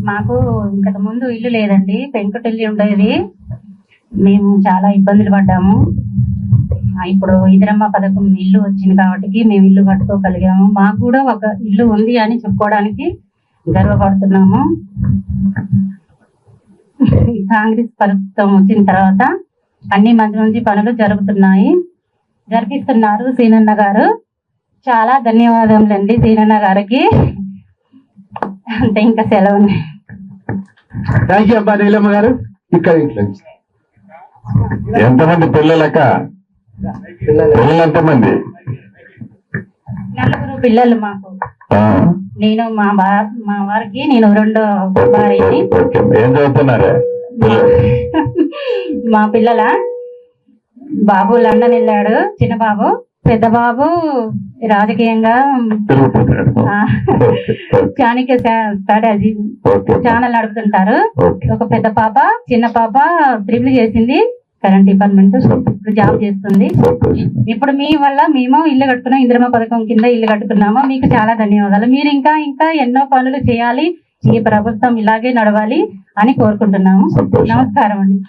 మాకు ఇంతకు ముందు ఇల్లు లేదండి, పెంకుటిల్లు ఉండేది. మేము చాలా ఇబ్బందులు పడ్డాము. ఇప్పుడు ఇందిరమ్మ పథకం ఇల్లు వచ్చింది కాబట్టి మేము ఇల్లు కట్టుకోగలిగాము. మాకు కూడా ఒక ఇల్లు ఉంది అని చెప్పుకోవడానికి గర్వపడుతున్నాము. కాంగ్రెస్ ప్రభుత్వం వచ్చిన తర్వాత అన్ని మంచి మంచి పనులు జరిపిస్తున్నారు సీనన్న గారు. చాలా ధన్యవాదములండి సీనన్న గారికి. అంటే ఇంకా సెలవు. థ్యాంక్ యూ అబ్బా నీలమ్మ గారు. ఇక్కడ ఎంతమంది పిల్లలక? పిల్లలు ఎంతమంది? 4 పిల్లలు మాకు. నేను మా వారికి నేను 2వ భార్యని. ఏం చదువుతున్నారా మా పిల్లల బాబు లండన్ వెళ్ళాడు, చిన్న బాబు. పెద్ద బాబు రాజకీయంగా చాణక్య స్ట్రాటజీ ఛానల్ నడుపుతుంటారు. ఒక పెద్ద పాప, చిన్న పాప ట్రిపుల్ చేసింది, కరెంట్ డిపార్ట్మెంట్, ఇప్పుడు జాబ్ చేస్తుంది. ఇప్పుడు మీ వల్ల మేము ఇల్లు కట్టుకున్నాం, ఇందిరమ్మ పథకం కింద ఇల్లు కట్టుకున్నాము. మీకు చాలా ధన్యవాదాలు. మీరు ఇంకా ఎన్నో పనులు చేయాలి, ఈ ప్రభుత్వం ఇలాగే నడవాలి అని కోరుకుంటున్నాము. నమస్కారం అండి.